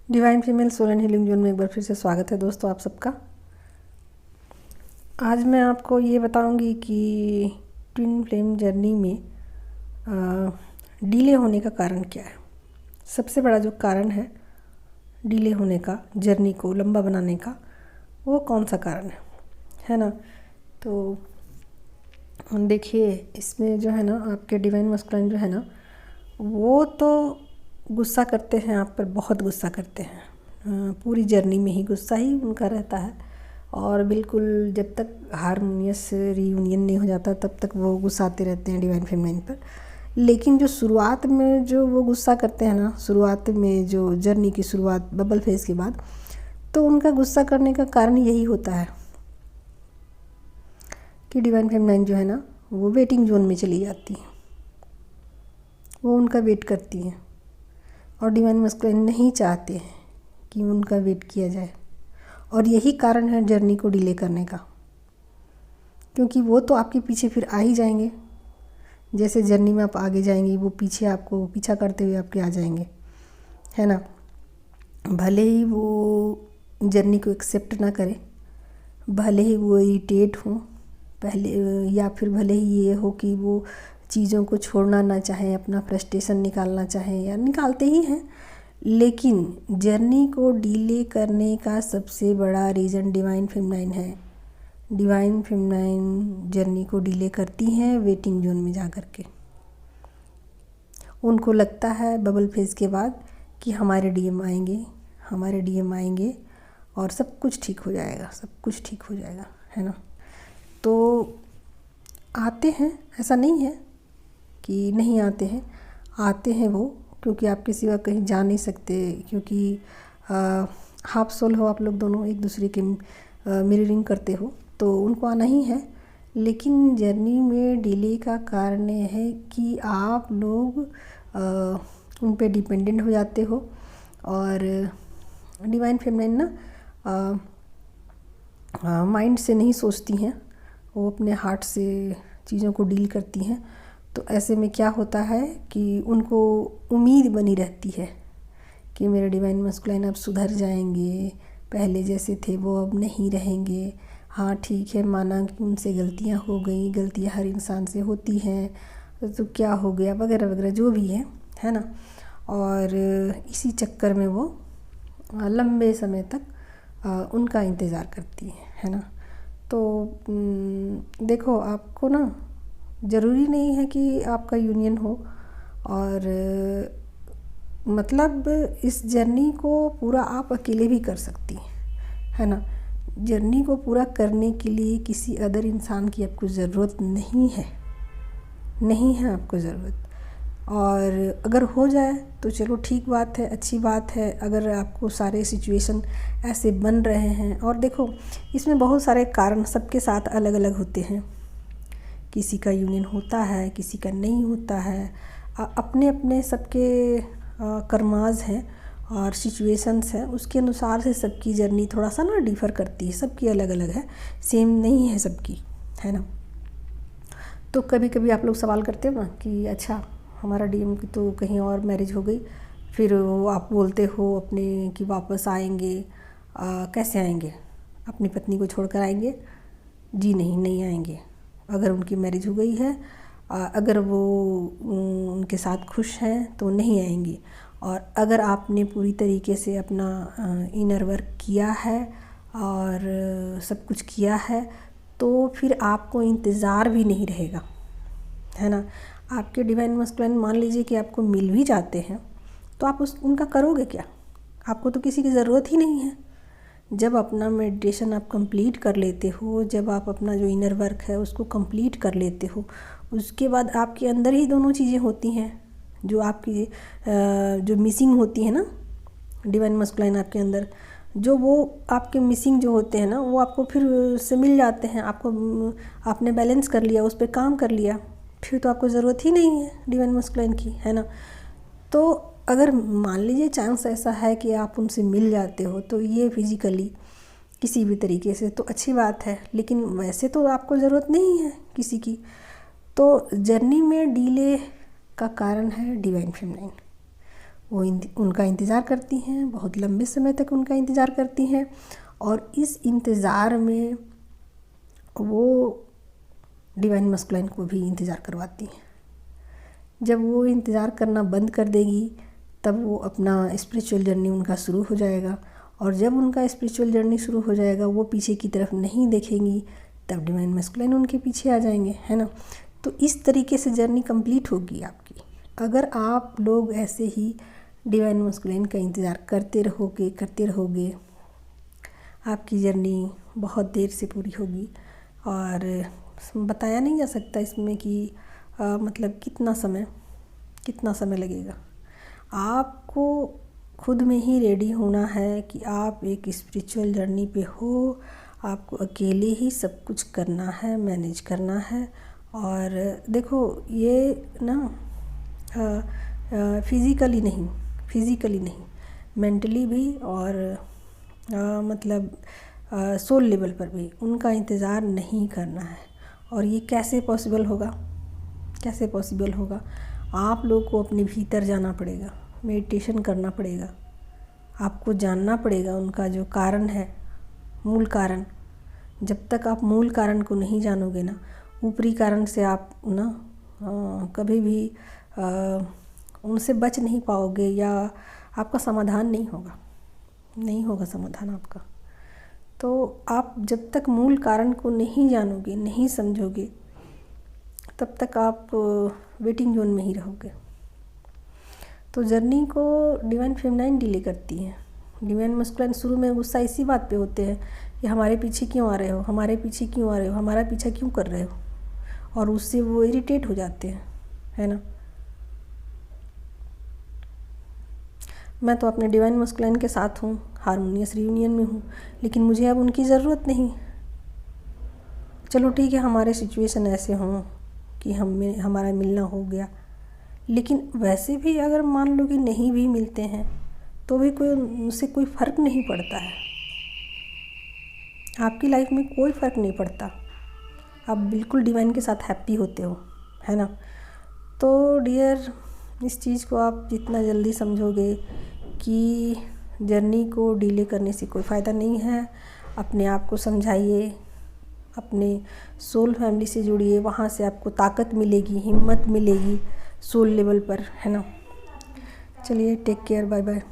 Divine female soul and healing zone में एक बार फिर से स्वागत है दोस्तों आप सबका। आज मैं आपको ये बताऊंगी कि ट्विन फ्लेम जर्नी में डिले होने का कारण क्या है। सबसे बड़ा जो कारण है डिले होने का, जर्नी को लंबा बनाने का, वो कौन सा कारण है ना। तो देखिए, इसमें जो है ना आपके डिवाइन मस्कुलाइन जो है ना वो तो गुस्सा करते हैं आप पर, बहुत गुस्सा करते हैं। पूरी जर्नी में ही गुस्सा ही उनका रहता है और बिल्कुल जब तक हारमोनियस रीयूनियन नहीं हो जाता तब तक वो गुस्साते रहते हैं डिवाइन फेमिनाइन पर। लेकिन जो शुरुआत में जो वो गुस्सा करते हैं ना, शुरुआत में जो जर्नी की शुरुआत बबल फेज के बाद, तो उनका गुस्सा करने का कारण यही होता है कि डिवाइन फेमिनाइन जो है ना वो वेटिंग जोन में चली जाती है, वो उनका वेट करती हैं और डिवाइन मस्कुलाइन नहीं चाहते हैं कि उनका वेट किया जाए। और यही कारण है जर्नी को डिले करने का, क्योंकि वो तो आपके पीछे फिर आ ही जाएंगे। जैसे जर्नी में आप आगे जाएंगी वो पीछे आपको पीछा करते हुए आपके आ जाएंगे, है ना। भले ही वो जर्नी को एक्सेप्ट ना करें, भले ही वो इरिटेट हों पहले, या फिर भले ही ये हो कि वो चीज़ों को छोड़ना ना चाहें, अपना फ्रस्ट्रेशन निकालना चाहें या निकालते ही हैं, लेकिन जर्नी को डिले करने का सबसे बड़ा रीज़न डिवाइन फेमिनाइन है। डिवाइन फेमिनाइन जर्नी को डिले करती हैं वेटिंग जोन में जा कर के। उनको लगता है बबल फेज़ के बाद कि हमारे डीएम आएंगे और सब कुछ ठीक हो जाएगा, सब कुछ ठीक हो जाएगा, है ना। तो आते हैं, ऐसा नहीं है कि नहीं आते हैं, आते हैं वो, क्योंकि आपके सिवा कहीं जा नहीं सकते, क्योंकि हाफ सोल हो आप लोग दोनों, एक दूसरे के मिररिंग करते हो, तो उनको आना ही है। लेकिन जर्नी में डिले का कारण ये है कि आप लोग उन पे डिपेंडेंट हो जाते हो। और डिवाइन फेमिनाइन ना माइंड से नहीं सोचती हैं, वो अपने हार्ट से चीज़ों को डील करती हैं। तो ऐसे में क्या होता है कि उनको उम्मीद बनी रहती है कि मेरे डिवाइन मस्कुलाइन अब सुधर जाएंगे, पहले जैसे थे वो अब नहीं रहेंगे। हाँ ठीक है, माना कि उनसे गलतियाँ हो गई, गलतियाँ हर इंसान से होती हैं, तो क्या हो गया वगैरह वगैरह जो भी है ना। और इसी चक्कर में वो लंबे समय तक उनका इंतज़ार करती है ना। तो देखो, आपको ना ज़रूरी नहीं है कि आपका यूनियन हो, और मतलब इस जर्नी को पूरा आप अकेले भी कर सकती हैं, है ना। जर्नी को पूरा करने के लिए किसी अदर इंसान की आपको ज़रूरत नहीं है, नहीं है आपको ज़रूरत। और अगर हो जाए तो चलो ठीक बात है, अच्छी बात है। अगर आपको सारे सिचुएशन ऐसे बन रहे हैं, और देखो इसमें बहुत सारे कारण सबके साथ अलग अलग होते हैं, किसी का यूनियन होता है, किसी का नहीं होता है, अपने अपने सबके कर्माज हैं और सिचुएशंस हैं, उसके अनुसार से सबकी जर्नी थोड़ा सा ना डिफ़र करती है, सबकी अलग अलग है, सेम नहीं है सबकी, है ना। तो कभी कभी आप लोग सवाल करते हो ना कि अच्छा हमारा डीएम की तो कहीं और मैरिज हो गई, फिर वो आप बोलते हो अपने कि वापस आएंगे, कैसे आएंगे, अपनी पत्नी को छोड़कर आएंगे? जी नहीं, नहीं आएंगे। अगर उनकी मैरिज हो गई है, अगर वो उनके साथ खुश हैं तो नहीं आएंगी। और अगर आपने पूरी तरीके से अपना इनर वर्क किया है और सब कुछ किया है, तो फिर आपको इंतज़ार भी नहीं रहेगा, है ना। आपके डिवाइन मस्कुलाइन मान लीजिए कि आपको मिल भी जाते हैं, तो आप उनका करोगे क्या? आपको तो किसी की ज़रूरत ही नहीं है। जब अपना मेडिटेशन आप कंप्लीट कर लेते हो, जब आप अपना जो इनर वर्क है उसको कंप्लीट कर लेते हो, उसके बाद आपके अंदर ही दोनों चीज़ें होती हैं जो आपकी जो मिसिंग होती है ना, डिवाइन मस्कुलाइन आपके अंदर जो वो आपके मिसिंग जो होते हैं ना, वो आपको फिर से मिल जाते हैं। आपको आपने बैलेंस कर लिया, उस पर काम कर लिया, फिर तो आपको ज़रूरत ही नहीं है डिवाइन मस्कुलाइन की, है ना। तो अगर मान लीजिए चांस ऐसा है कि आप उनसे मिल जाते हो, तो ये फिज़िकली किसी भी तरीके से तो अच्छी बात है, लेकिन वैसे तो आपको ज़रूरत नहीं है किसी की। तो जर्नी में डिले का कारण है डिवाइन फेमिनाइन। वो उनका इंतज़ार करती हैं, बहुत लंबे समय तक उनका इंतज़ार करती हैं। और इस इंतज़ार में वो डिवाइन मस्कुलाइन को भी इंतज़ार करवाती हैं। जब वो इंतज़ार करना बंद कर देगी तब वो अपना स्पिरिचुअल जर्नी उनका शुरू हो जाएगा। और जब उनका स्पिरिचुअल जर्नी शुरू हो जाएगा, वो पीछे की तरफ नहीं देखेंगी, तब डिवाइन मस्कुलाइन उनके पीछे आ जाएंगे, है ना। तो इस तरीके से जर्नी कंप्लीट होगी आपकी। अगर आप लोग ऐसे ही डिवाइन मस्कुलाइन का इंतज़ार करते रहोगे, आपकी जर्नी बहुत देर से पूरी होगी। और बताया नहीं जा सकता इसमें कि मतलब कितना समय लगेगा। आपको खुद में ही रेडी होना है कि आप एक स्पिरिचुअल जर्नी पे हो। आपको अकेले ही सब कुछ करना है, मैनेज करना है। और देखो ये ना फिज़िकली नहीं, मेंटली भी और मतलब सोल लेवल पर भी उनका इंतज़ार नहीं करना है। और ये कैसे पॉसिबल होगा? आप लोग को अपने भीतर जाना पड़ेगा, मेडिटेशन करना पड़ेगा, आपको जानना पड़ेगा उनका जो कारण है, मूल कारण। जब तक आप मूल कारण को नहीं जानोगे ना, ऊपरी कारण से आप ना कभी भी उनसे बच नहीं पाओगे, या आपका समाधान नहीं होगा समाधान आपका। तो आप जब तक मूल कारण को नहीं जानोगे, नहीं समझोगे, तब तक आप वेटिंग जोन में ही रहोगे। तो जर्नी को डिवाइन फेमिनाइन डिले करती है। डिवाइन मस्कुलाइन शुरू में गुस्सा इसी बात पे होते हैं कि हमारे पीछे क्यों आ रहे हो, हमारा पीछा क्यों कर रहे हो। और उससे वो इरिटेट हो जाते हैं, है ना। मैं तो अपने डिवाइन मस्कुलाइन के साथ हूँ, हारमोनियस रियूनियन में हूँ, लेकिन मुझे अब उनकी ज़रूरत नहीं। चलो ठीक है, हमारे सिचुएशन ऐसे हों कि हमारा मिलना हो गया, लेकिन वैसे भी अगर मान लो कि नहीं भी मिलते हैं तो भी उससे कोई फ़र्क नहीं पड़ता है। आपकी लाइफ में कोई फ़र्क नहीं पड़ता, आप बिल्कुल डिवाइन के साथ हैप्पी होते हो, है ना। तो डियर, इस चीज़ को आप जितना जल्दी समझोगे कि जर्नी को डिले करने से कोई फ़ायदा नहीं है। अपने आप को समझाइए, अपने सोल फैमिली से जुड़िए, वहाँ से आपको ताकत मिलेगी, हिम्मत मिलेगी सोल लेवल पर, है ना। चलिए, टेक केयर, बाय बाय।